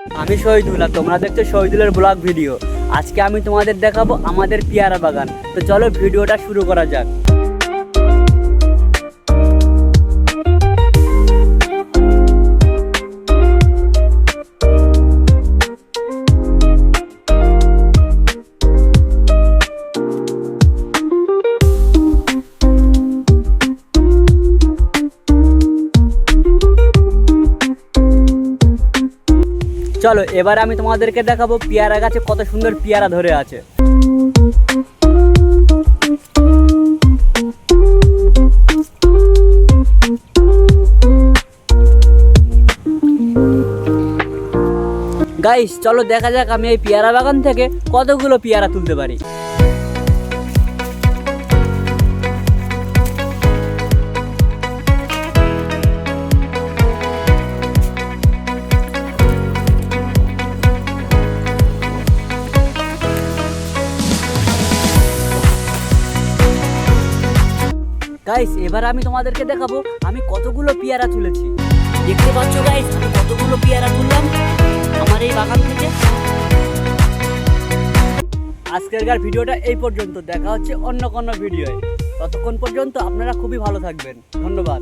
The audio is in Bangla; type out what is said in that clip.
আমি শহীদুল আর তোমরা দেখছো শহীদুলের ব্লগ ভিডিও। আজকে আমি তোমাদের দেখাবো আমাদের পেয়ারা বাগান। তো চলো ভিডিওটা শুরু করা যাক। চলো এবার আমি তোমাদেরকে দেখাবো পেয়ারা গাছে কত সুন্দর পেয়ারা ধরে আছে। গাইস চলো দেখা যাক আমি এই পেয়ারা বাগান থেকে কতগুলো পেয়ারা তুলতে পারি। গাইস এবার আমি তোমাদেরকে দেখাবো আমি কতগুলো পেয়ারা তুলেছি। দেখতে পাচ্ছ গাইস আমি কতগুলো পেয়ারা তুললাম আমার এই বাগান থেকে। আজকের ভিডিওটা এই পর্যন্ত, দেখা হচ্ছে অন্য কোনো ভিডিওয়। ততক্ষণ পর্যন্ত আপনারা খুবই ভালো থাকবেন। ধন্যবাদ।